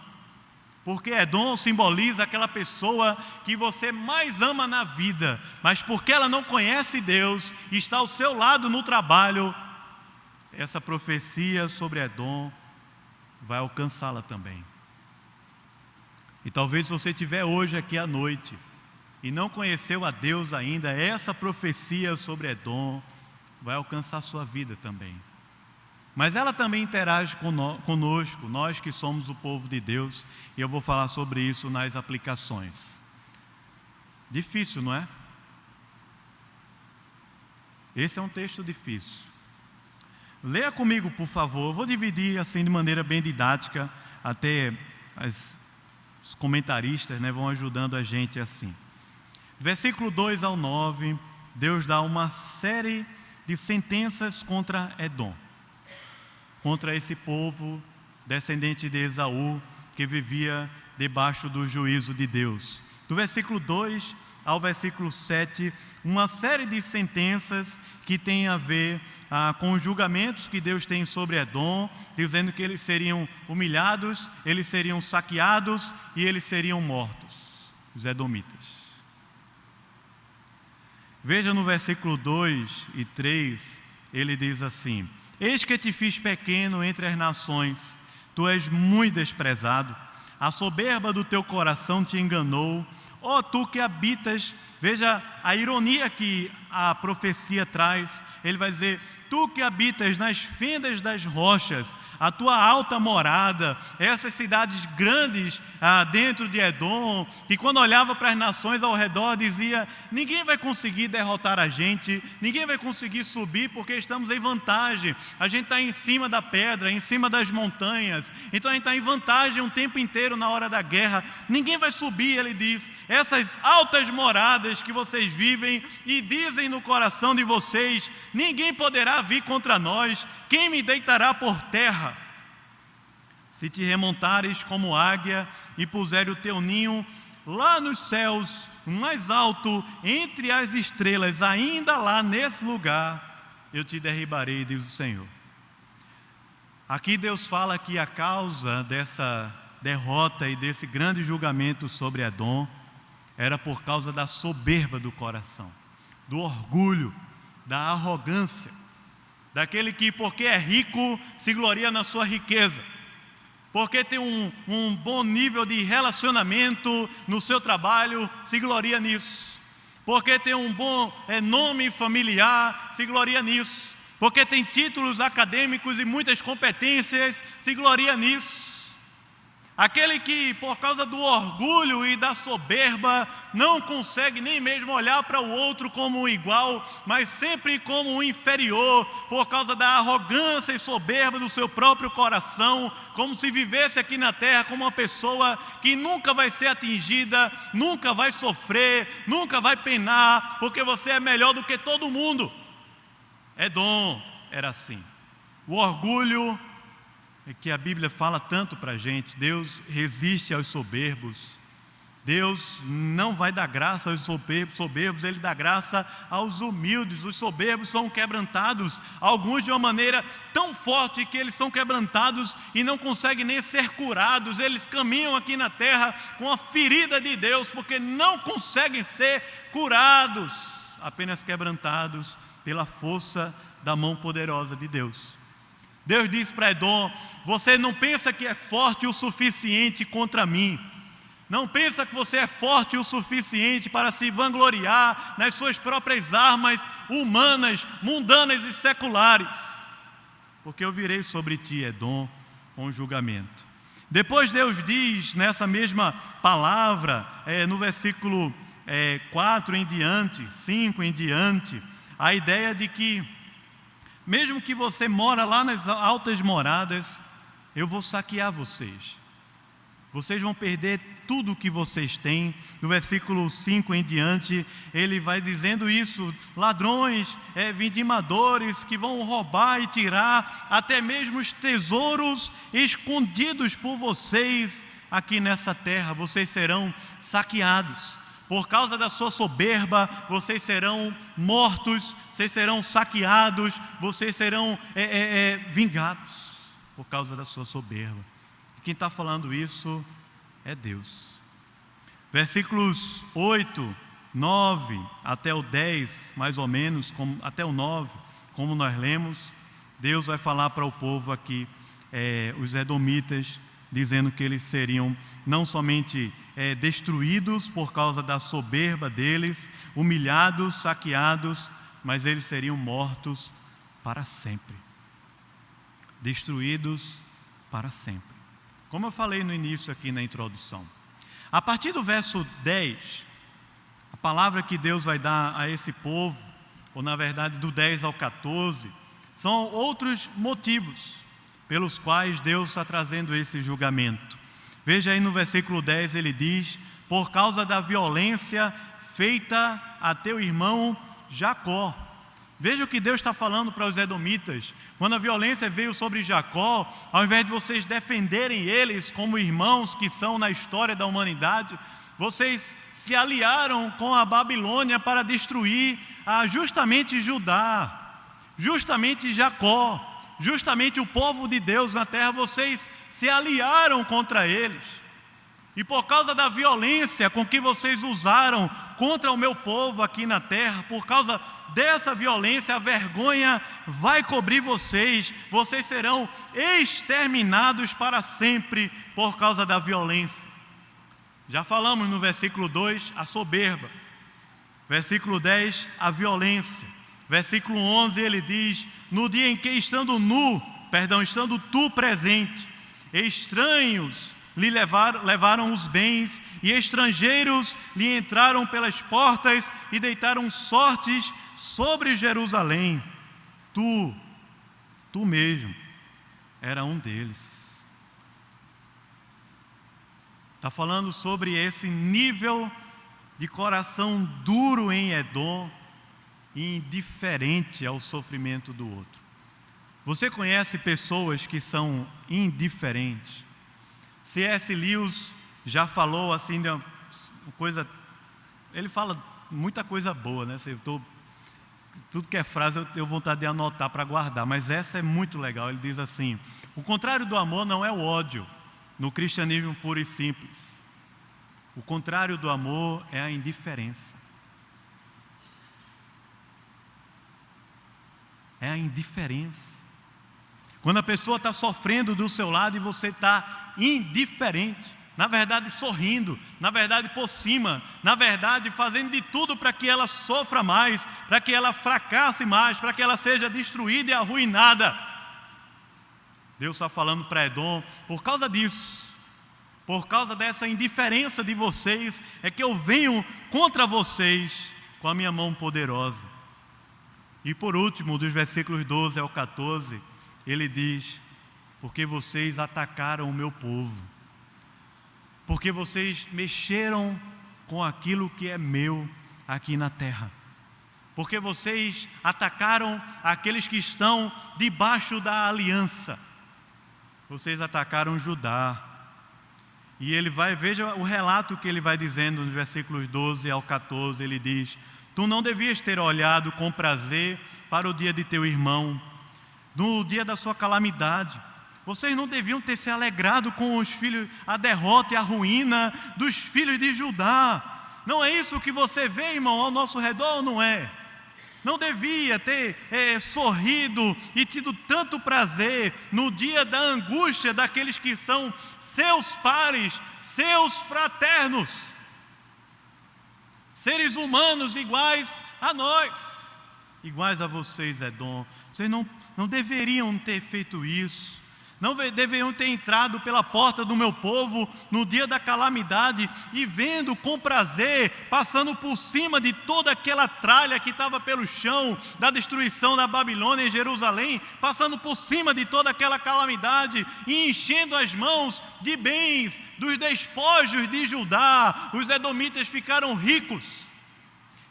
Porque Edom simboliza aquela pessoa que você mais ama na vida, mas porque ela não conhece Deus e está ao seu lado no trabalho, essa profecia sobre Edom vai alcançá-la também. E talvez você estiver hoje aqui à noite e não conheceu a Deus ainda, essa profecia sobre Edom vai alcançar a sua vida também. Mas ela também interage conosco, nós que somos o povo de Deus, e eu vou falar sobre isso nas aplicações. Difícil, não é? Esse é um texto difícil. Leia comigo, por favor. Eu vou dividir assim de maneira bem didática, até os comentaristas, vão ajudando a gente assim. Versículo 2 ao 9, Deus dá uma série de sentenças contra Edom, contra esse povo descendente de Esaú, que vivia debaixo do juízo de Deus. do versículo 2 ao versículo 7, uma série de sentenças que tem a ver com os julgamentos que Deus tem sobre Edom, dizendo que eles seriam humilhados, eles seriam saqueados e eles seriam mortos, os edomitas. Veja no versículo 2 e 3, ele diz assim: eis que te fiz pequeno entre as nações, tu és muito desprezado, a soberba do teu coração te enganou, ó tu que habitas. Veja a ironia que a profecia traz. Ele vai dizer: tu que habitas nas fendas das rochas, a tua alta morada, essas cidades grandes dentro de Edom, que quando olhava para as nações ao redor dizia: ninguém vai conseguir derrotar a gente, ninguém vai conseguir subir porque estamos em vantagem, a gente está em cima da pedra, em cima das montanhas, então a gente está em vantagem o tempo inteiro na hora da guerra, ninguém vai subir. Ele diz: essas altas moradas que vocês vivem e dizem no coração de vocês: ninguém poderá vir contra nós, quem me deitará por terra? Se te remontares como águia e puser o teu ninho lá nos céus, mais alto entre as estrelas, ainda lá nesse lugar eu te derribarei, diz o Senhor. Aqui Deus fala que a causa dessa derrota e desse grande julgamento sobre Edom era por causa da soberba do coração, do orgulho, da arrogância, daquele que, porque é rico, se gloria na sua riqueza, porque tem um bom nível de relacionamento no seu trabalho, se gloria nisso, porque tem um bom nome familiar, se gloria nisso, porque tem títulos acadêmicos e muitas competências, se gloria nisso. Aquele que, por causa do orgulho e da soberba, não consegue nem mesmo olhar para o outro como um igual, mas sempre como um inferior, por causa da arrogância e soberba do seu próprio coração, como se vivesse aqui na terra como uma pessoa que nunca vai ser atingida, nunca vai sofrer, nunca vai penar, porque você é melhor do que todo mundo. Edom era assim. O orgulho que a Bíblia fala tanto para a gente. Deus resiste aos soberbos, Deus não vai dar graça aos soberbos, Ele dá graça aos humildes. Os soberbos são quebrantados, alguns de uma maneira tão forte que eles são quebrantados e não conseguem nem ser curados. Eles caminham aqui na terra com a ferida de Deus, porque não conseguem ser curados, apenas quebrantados pela força da mão poderosa de Deus. Deus disse para Edom: você não pensa que é forte o suficiente contra mim, não pensa que você é forte o suficiente para se vangloriar nas suas próprias armas humanas, mundanas e seculares, porque eu virei sobre ti, Edom, com julgamento. Depois Deus diz nessa mesma palavra, no versículo 4 em diante, 5 em diante, a ideia de que mesmo que você mora lá nas altas moradas, eu vou saquear vocês. Vocês vão perder tudo o que vocês têm. No versículo 5 em diante, ele vai dizendo isso: ladrões, vindimadores que vão roubar e tirar até mesmo os tesouros escondidos por vocês aqui nessa terra. Vocês serão saqueados. Por causa da sua soberba, vocês serão mortos, vocês serão saqueados, vocês serão vingados por causa da sua soberba. E quem está falando isso é Deus. Versículos 8, 9 até o 10, mais ou menos, até o 9, como nós lemos, Deus vai falar para o povo aqui, os edomitas, dizendo que eles seriam não somente destruídos por causa da soberba deles, humilhados, saqueados, mas eles seriam mortos para sempre, destruídos para sempre. Como eu falei no início aqui na introdução, a partir do verso 10, a palavra que Deus vai dar a esse povo, ou na verdade do 10 ao 14, são outros motivos pelos quais Deus está trazendo esse julgamento. Veja aí no versículo 10, ele diz: por causa da violência feita a teu irmão Jacó. Veja o que Deus está falando para os edomitas. Quando a violência veio sobre Jacó, ao invés de vocês defenderem eles como irmãos que são na história da humanidade, vocês se aliaram com a Babilônia para destruir justamente Judá, justamente Jacó, justamente o povo de Deus na terra. Vocês se aliaram contra eles. E por causa da violência com que vocês usaram contra o meu povo aqui na terra, por causa dessa violência, a vergonha vai cobrir vocês. Vocês serão exterminados para sempre por causa da violência. Já falamos no versículo 2, a soberba. Versículo 10, a violência. Versículo 11, ele diz: no dia em que estando tu presente, estranhos lhe levaram os bens, e estrangeiros lhe entraram pelas portas e deitaram sortes sobre Jerusalém. Tu mesmo, era um deles. Está falando sobre esse nível de coração duro em Edom, indiferente ao sofrimento do outro. Você conhece pessoas que são indiferentes? C.S. Lewis já falou assim, de uma coisa, ele fala muita coisa boa, né? Tudo que é frase eu tenho vontade de anotar para guardar, mas essa é muito legal. Ele diz assim: o contrário do amor não é o ódio, no cristianismo puro e simples. O contrário do amor é a indiferença. É a indiferença. Quando a pessoa está sofrendo do seu lado e você está indiferente, na verdade sorrindo, na verdade por cima, na verdade fazendo de tudo para que ela sofra mais, para que ela fracasse mais, para que ela seja destruída e arruinada. Deus está falando para Edom: por causa disso, por causa dessa indiferença de vocês, é que eu venho contra vocês com a minha mão poderosa. E por último, dos versículos 12 ao 14, ele diz: porque vocês atacaram o meu povo, porque vocês mexeram com aquilo que é meu aqui na terra, porque vocês atacaram aqueles que estão debaixo da aliança, vocês atacaram Judá. E ele vai, veja o relato que ele vai dizendo nos versículos 12 ao 14, ele diz: tu não devias ter olhado com prazer para o dia de teu irmão, no dia da sua calamidade. Vocês não deviam ter se alegrado com os filhos, a derrota e a ruína dos filhos de Judá. Não é isso que você vê, irmão, ao nosso redor, não é? Não devia ter sorrido e tido tanto prazer no dia da angústia daqueles que são seus pares, seus fraternos, seres humanos iguais a nós, iguais a vocês, Edom. Vocês não deveriam ter feito isso. Não deveriam ter entrado pela porta do meu povo no dia da calamidade e vendo com prazer, passando por cima de toda aquela tralha que estava pelo chão da destruição da Babilônia em Jerusalém, passando por cima de toda aquela calamidade e enchendo as mãos de bens, dos despojos de Judá. Os edomitas ficaram ricos,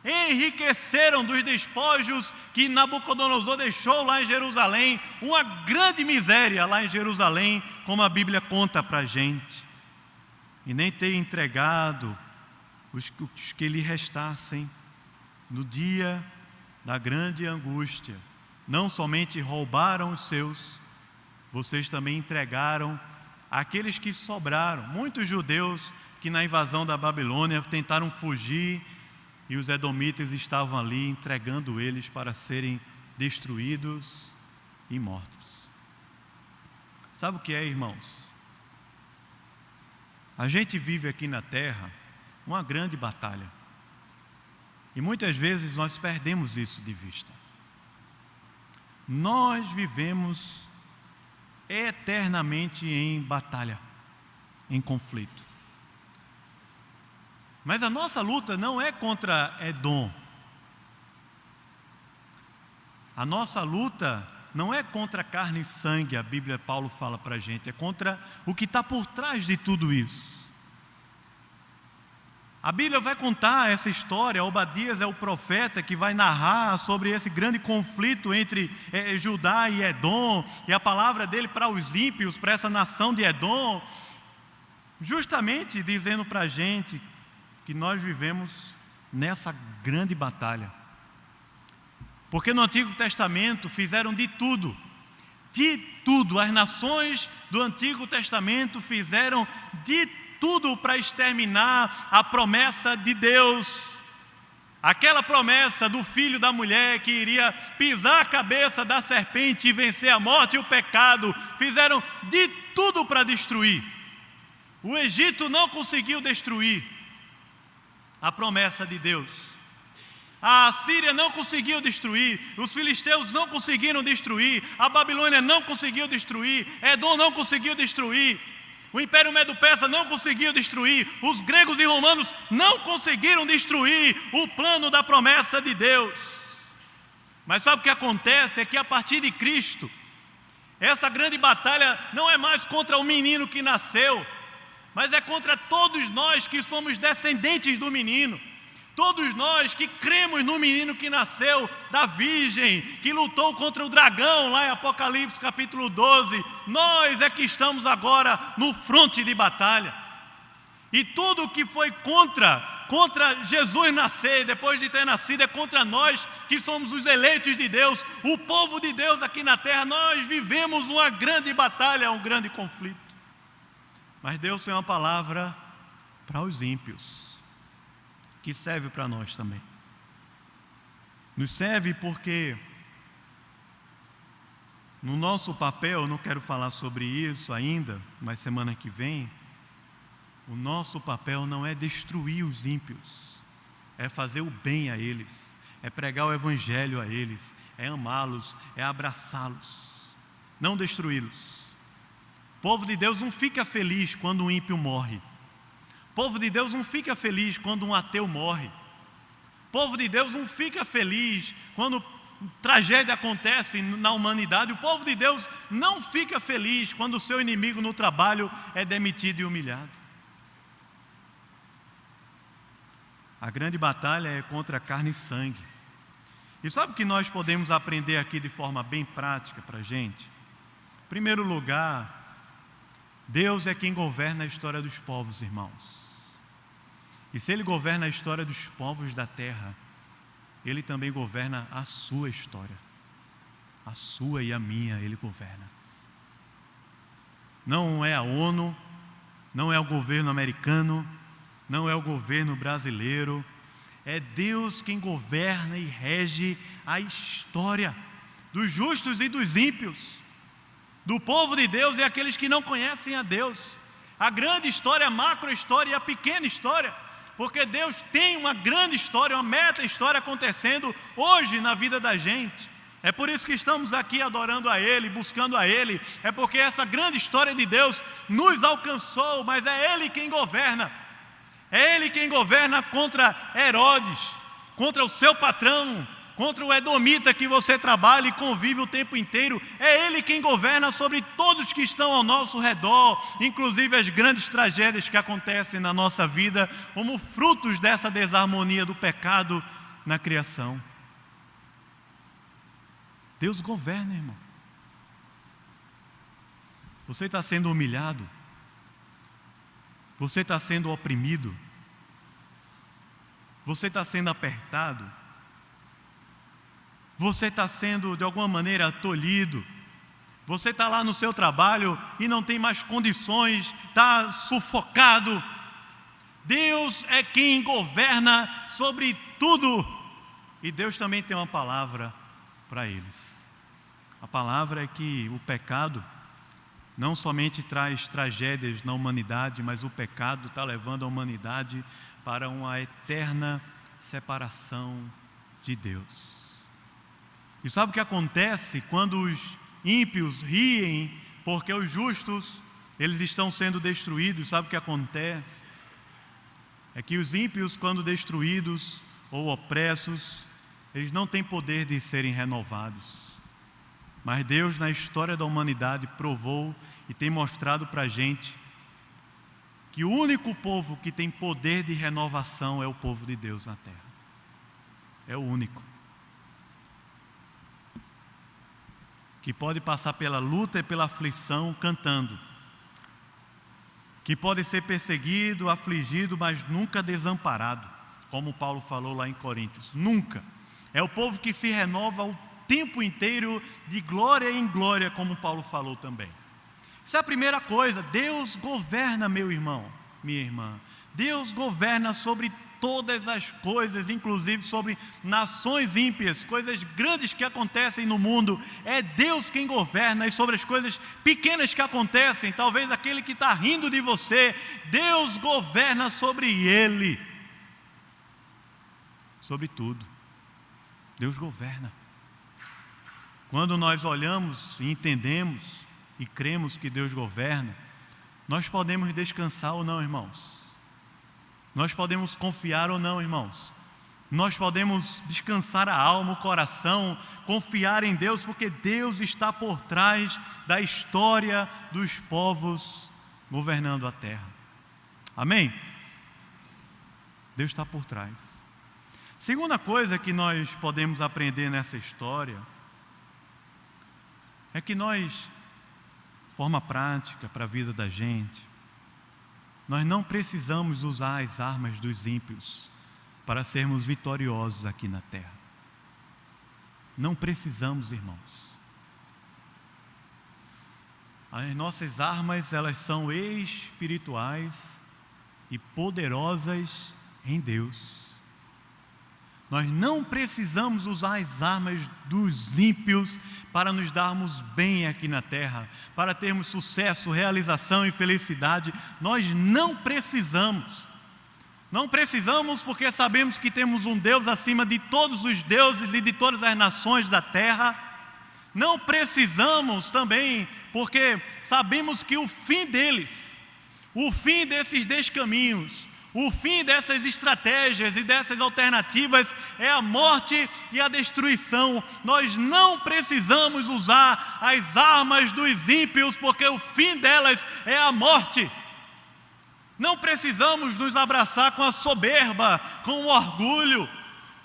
enriqueceram dos despojos que Nabucodonosor deixou lá em Jerusalém. Uma grande miséria lá em Jerusalém, como a Bíblia conta para a gente. E nem ter entregado os que lhe restassem no dia da grande angústia. Não somente roubaram os seus, vocês também entregaram aqueles que sobraram. Muitos judeus que na invasão da Babilônia tentaram fugir, e os edomitas estavam ali entregando eles para serem destruídos e mortos. Sabe o que é, irmãos? A gente vive aqui na terra uma grande batalha. E muitas vezes nós perdemos isso de vista. Nós vivemos eternamente em batalha, em conflito. Mas a nossa luta não é contra Edom. A nossa luta não é contra carne e sangue, a Bíblia, Paulo fala para a gente, é contra o que está por trás de tudo isso. A Bíblia vai contar essa história. Obadias é o profeta que vai narrar sobre esse grande conflito entre Judá e Edom, e a palavra dele para os ímpios, para essa nação de Edom, justamente dizendo para a gente que nós vivemos nessa grande batalha. Porque no Antigo Testamento fizeram de tudo, as nações do Antigo Testamento fizeram de tudo para exterminar a promessa de Deus. Aquela promessa do filho da mulher que iria pisar a cabeça da serpente e vencer a morte e o pecado, fizeram de tudo para destruir. O Egito não conseguiu destruir a promessa de Deus. A Síria não conseguiu destruir, os filisteus não conseguiram destruir, a Babilônia não conseguiu destruir, Edom não conseguiu destruir, o Império Medo-Persa não conseguiu destruir, os gregos e romanos não conseguiram destruir o plano da promessa de Deus. Mas sabe o que acontece? É que a partir de Cristo, essa grande batalha não é mais contra o menino que nasceu, mas é contra todos nós que somos descendentes do menino. Todos nós que cremos no menino que nasceu da virgem, que lutou contra o dragão lá em Apocalipse capítulo 12, nós é que estamos agora no fronte de batalha. E tudo que foi contra Jesus nascer, depois de ter nascido, é contra nós que somos os eleitos de Deus, o povo de Deus aqui na terra. Nós vivemos uma grande batalha, um grande conflito. Mas Deus tem uma palavra para os ímpios, que serve para nós também. Nos serve porque no nosso papel, eu não quero falar sobre isso ainda, mas semana que vem, o nosso papel não é destruir os ímpios, é fazer o bem a eles, é pregar o evangelho a eles, é amá-los, é abraçá-los, não destruí-los. O povo de Deus não fica feliz quando um ímpio morre. O povo de Deus não fica feliz quando um ateu morre. O povo de Deus não fica feliz quando tragédia acontece na humanidade. O povo de Deus não fica feliz quando o seu inimigo no trabalho é demitido e humilhado. A grande batalha é contra carne e sangue. E sabe o que nós podemos aprender aqui de forma bem prática para a gente? Em primeiro lugar, Deus é quem governa a história dos povos, irmãos. E se Ele governa a história dos povos da terra, Ele também governa a sua história. A sua e a minha, Ele governa. Não é a ONU, não é o governo americano, não é o governo brasileiro. É Deus quem governa e rege a história dos justos e dos ímpios, do povo de Deus e aqueles que não conhecem a Deus. A grande história, a macro-história e a pequena história. Porque Deus tem uma grande história, uma meta-história acontecendo hoje na vida da gente. É por isso que estamos aqui adorando a Ele, buscando a Ele. É porque essa grande história de Deus nos alcançou, mas é Ele quem governa. É Ele quem governa contra Herodes, contra o seu patrão, contra o edomita que você trabalha e convive o tempo inteiro. É Ele quem governa sobre todos que estão ao nosso redor, inclusive as grandes tragédias que acontecem na nossa vida, como frutos dessa desarmonia do pecado na criação. Deus governa, irmão. Você está sendo humilhado? Você está sendo oprimido? Você está sendo apertado? Você está sendo de alguma maneira tolhido? Você está lá no seu trabalho e não tem mais condições, está sufocado? Deus é quem governa sobre tudo. E Deus também tem uma palavra para eles. A palavra é que o pecado não somente traz tragédias na humanidade, mas o pecado está levando a humanidade para uma eterna separação de Deus. E sabe o que acontece quando os ímpios riem porque os justos eles estão sendo destruídos? Sabe o que acontece? É que os ímpios, quando destruídos ou opressos, eles não têm poder de serem renovados. Mas Deus, na história da humanidade, provou e tem mostrado para a gente que o único povo que tem poder de renovação é o povo de Deus na terra. É o único. Que pode passar pela luta e pela aflição cantando, que pode ser perseguido, afligido, mas nunca desamparado, como Paulo falou lá em Coríntios. Nunca. É o povo que se renova o tempo inteiro, de glória em glória, como Paulo falou também. Essa é a primeira coisa. Deus governa, meu irmão, minha irmã. Deus governa sobre todas as coisas, inclusive sobre nações ímpias, coisas grandes que acontecem no mundo. É Deus quem governa. E sobre as coisas pequenas que acontecem, talvez aquele que está rindo de você, Deus governa sobre ele. Sobre tudo, Deus governa. Quando nós olhamos e entendemos e cremos que Deus governa, nós podemos descansar ou não, irmãos. Nós podemos confiar ou não, irmãos. Nós podemos descansar a alma, o coração, confiar em Deus, porque Deus está por trás da história dos povos governando a terra. Amém? Deus está por trás. Segunda coisa que nós podemos aprender nessa história é que nós, forma prática para a vida da gente, nós não precisamos usar as armas dos ímpios para sermos vitoriosos aqui na terra. Não precisamos, irmãos. As nossas armas, elas são espirituais e poderosas em Deus. Nós não precisamos usar as armas dos ímpios para nos darmos bem aqui na terra, para termos sucesso, realização e felicidade. Nós não precisamos. Não precisamos porque sabemos que temos um Deus acima de todos os deuses e de todas as nações da terra. Não precisamos também porque sabemos que o fim deles, o fim desses descaminhos, o fim dessas estratégias e dessas alternativas é a morte e a destruição. Nós não precisamos usar as armas dos ímpios, porque o fim delas é a morte. Não precisamos nos abraçar com a soberba, com o orgulho.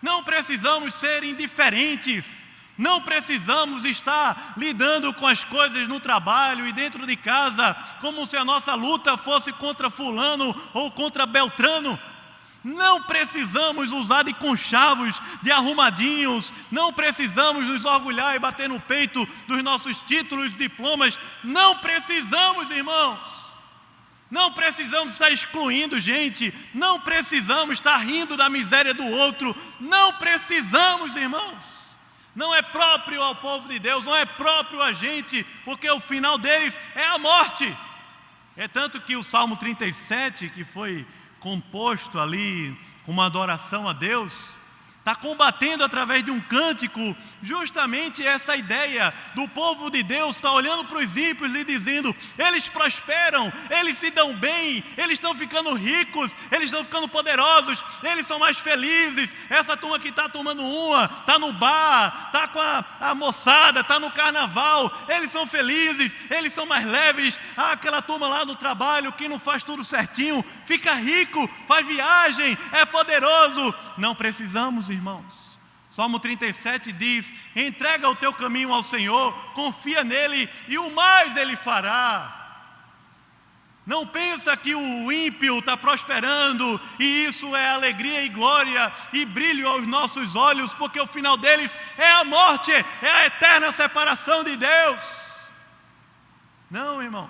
Não precisamos ser indiferentes. Não precisamos estar lidando com as coisas no trabalho e dentro de casa como se a nossa luta fosse contra fulano ou contra Beltrano. Não precisamos usar de conchavos, de arrumadinhos. Não precisamos nos orgulhar e bater no peito dos nossos títulos, diplomas. Não precisamos, irmãos. Não precisamos estar excluindo gente. Não precisamos estar rindo da miséria do outro. Não precisamos, irmãos. Não é próprio ao povo de Deus, não é próprio a gente, porque o final deles é a morte. É tanto que o Salmo 37, que foi composto ali com uma adoração a Deus, está combatendo através de um cântico justamente essa ideia do povo de Deus estar olhando para os ímpios e dizendo: eles prosperam, eles se dão bem, eles estão ficando ricos, eles estão ficando poderosos, eles são mais felizes. Essa turma que está tomando uma, está no bar, está com a moçada, está no carnaval, eles são felizes, eles são mais leves. Aquela turma lá no trabalho que não faz tudo certinho, fica rico, faz viagem, é poderoso. Não precisamos, irmãos. Salmo 37 diz: entrega o teu caminho ao Senhor, confia nele e o mais ele fará. Não pensa que o ímpio está prosperando e isso é alegria e glória e brilho aos nossos olhos, porque o final deles é a morte, é a eterna separação de Deus. Não, irmãos.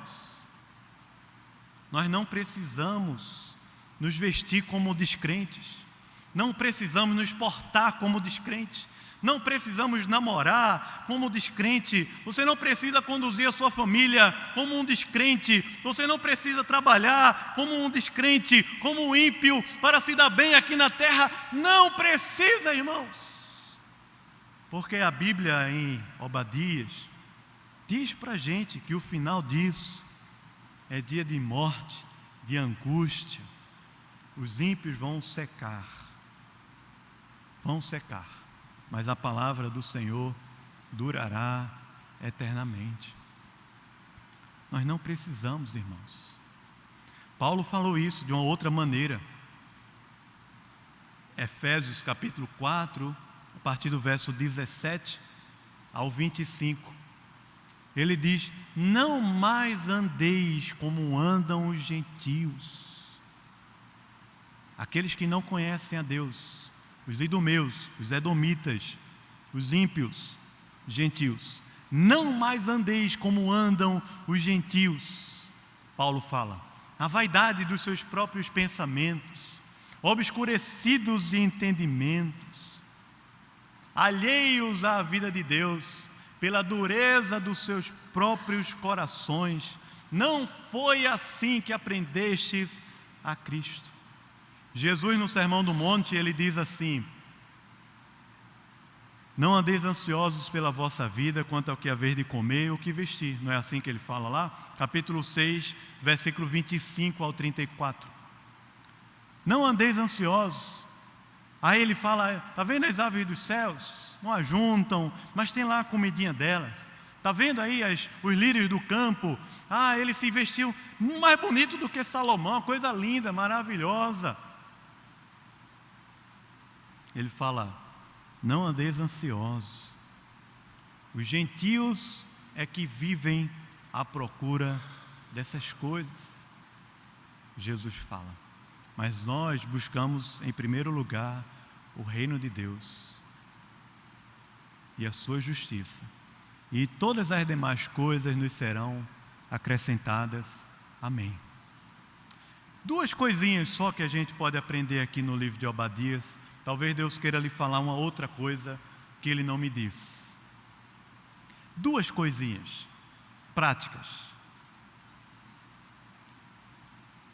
Nós não precisamos nos vestir como descrentes. Não precisamos nos portar como descrente. Não precisamos namorar como descrente. Você não precisa conduzir a sua família como um descrente. Você não precisa trabalhar como um descrente, como um ímpio, para se dar bem aqui na terra. Não precisa, irmãos. Porque a Bíblia em Obadias diz para a gente que o final disso é dia de morte, de angústia. Os ímpios vão secar. Vão secar, mas a palavra do Senhor durará eternamente. Nós não precisamos, irmãos. Paulo falou isso de uma outra maneira. Efésios capítulo 4, a partir do verso 17 ao 25. Ele diz: não mais andeis como andam os gentios, aqueles que não conhecem a Deus, os idumeus, os edomitas, os ímpios, gentios. Não mais andeis como andam os gentios. Paulo fala, a vaidade dos seus próprios pensamentos, obscurecidos de entendimentos, alheios à vida de Deus, pela dureza dos seus próprios corações. Não foi assim que aprendestes a Cristo. Jesus, no Sermão do Monte, ele diz assim: não andeis ansiosos pela vossa vida, quanto ao que haver de comer ou o que vestir. Não é assim que ele fala lá? Capítulo 6, versículo 25 ao 34. Não andeis ansiosos. Aí ele fala: está vendo as aves dos céus? Não ajuntam, mas tem lá a comidinha delas. Está vendo aí os lírios do campo? Ele se vestiu mais bonito do que Salomão, coisa linda, maravilhosa. Ele fala: não andeis ansiosos. Os gentios é que vivem à procura dessas coisas. Jesus fala. Mas nós buscamos em primeiro lugar o reino de Deus e a sua justiça, e todas as demais coisas nos serão acrescentadas. Amém. Duas coisinhas só que a gente pode aprender aqui no livro de Obadias. Talvez Deus queira lhe falar uma outra coisa que Ele não me disse. Duas coisinhas práticas.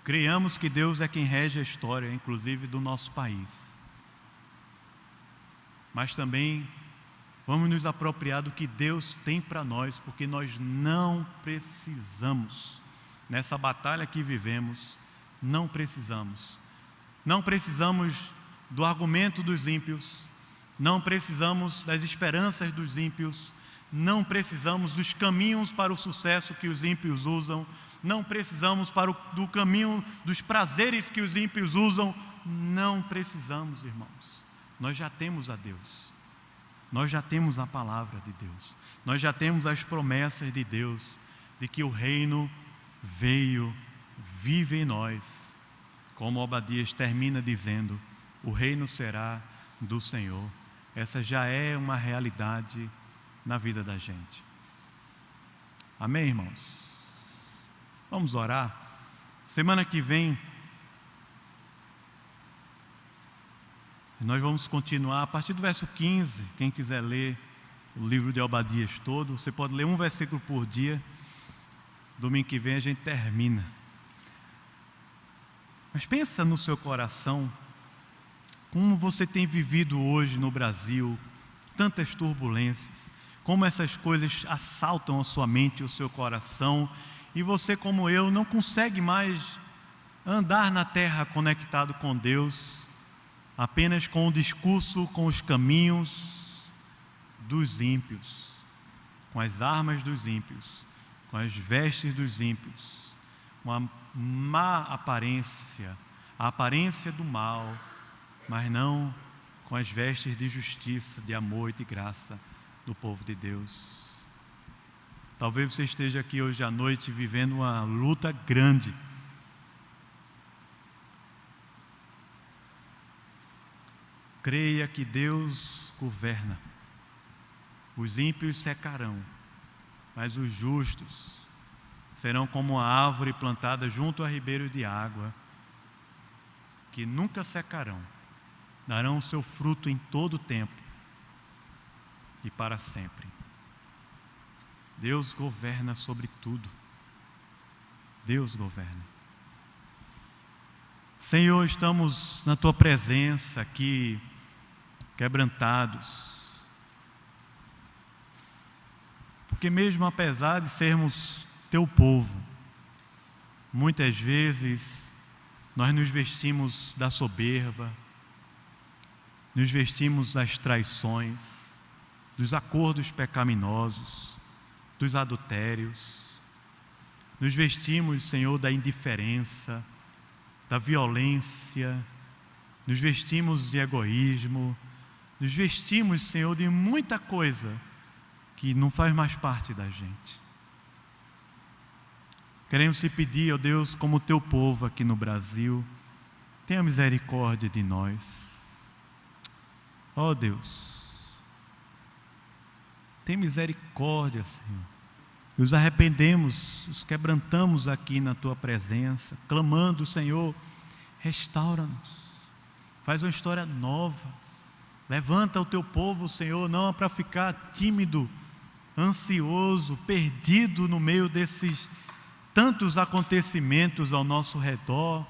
Creiamos que Deus é quem rege a história, inclusive do nosso país. Mas também vamos nos apropriar do que Deus tem para nós, porque nós não precisamos, nessa batalha que vivemos, não precisamos do argumento dos ímpios, não precisamos das esperanças dos ímpios, não precisamos dos caminhos para o sucesso que os ímpios usam, não precisamos do caminho dos prazeres que os ímpios usam, não precisamos, irmãos. Nós já temos a Deus. Nós já temos a palavra de Deus, nós já temos as promessas de Deus, de que o reino veio, vive em nós. Como Obadias termina dizendo, o reino será do Senhor. Essa já é uma realidade na vida da gente. Amém, irmãos? Vamos orar. Semana que vem nós vamos continuar a partir do verso 15. Quem quiser ler o livro de Obadias todo, você pode ler um versículo por dia. Domingo que vem a gente termina. Mas pensa no seu coração, como você tem vivido hoje no Brasil, tantas turbulências, como essas coisas assaltam a sua mente e o seu coração, e você, como eu, não consegue mais andar na terra conectado com Deus, apenas com o discurso, com os caminhos dos ímpios, com as armas dos ímpios, com as vestes dos ímpios, uma má aparência, a aparência do mal, mas não com as vestes de justiça, de amor e de graça do povo de Deus. Talvez você esteja aqui hoje à noite vivendo uma luta grande. Creia que Deus governa. Os ímpios secarão, mas os justos serão como uma árvore plantada junto a ribeiro de água, que nunca secarão, darão o seu fruto em todo o tempo e para sempre. Deus governa sobre tudo. Deus governa. Senhor, estamos na Tua presença aqui, quebrantados, porque mesmo apesar de sermos Teu povo, muitas vezes nós nos vestimos da soberba, nos vestimos das traições, dos acordos pecaminosos, dos adultérios, nos vestimos, Senhor, da indiferença, da violência, nos vestimos de egoísmo, nos vestimos, Senhor, de muita coisa que não faz mais parte da gente. Queremos te pedir, ó Deus, como teu povo aqui no Brasil, tenha misericórdia de nós. Ó Deus, tem misericórdia, Senhor. Nos arrependemos, nos quebrantamos aqui na tua presença, clamando, Senhor, restaura-nos, faz uma história nova, levanta o teu povo, Senhor, não para ficar tímido, ansioso, perdido no meio desses tantos acontecimentos ao nosso redor,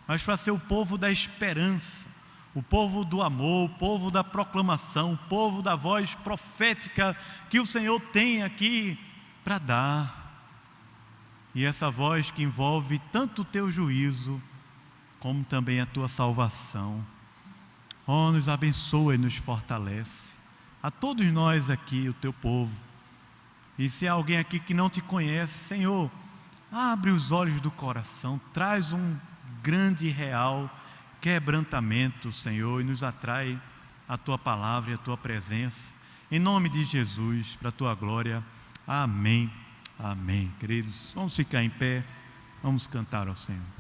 mas para ser o povo da esperança, o povo do amor, o povo da proclamação, o povo da voz profética que o Senhor tem aqui para dar. E essa voz que envolve tanto o teu juízo, como também a tua salvação. Oh, nos abençoa e nos fortalece. A todos nós aqui, o teu povo. E se há alguém aqui que não te conhece, Senhor, abre os olhos do coração, traz um grande e real quebrantamento, Senhor, e nos atrai a tua palavra e a tua presença. Em nome de Jesus, para a tua glória. Amém. Amém. Queridos, vamos ficar em pé, vamos cantar ao Senhor.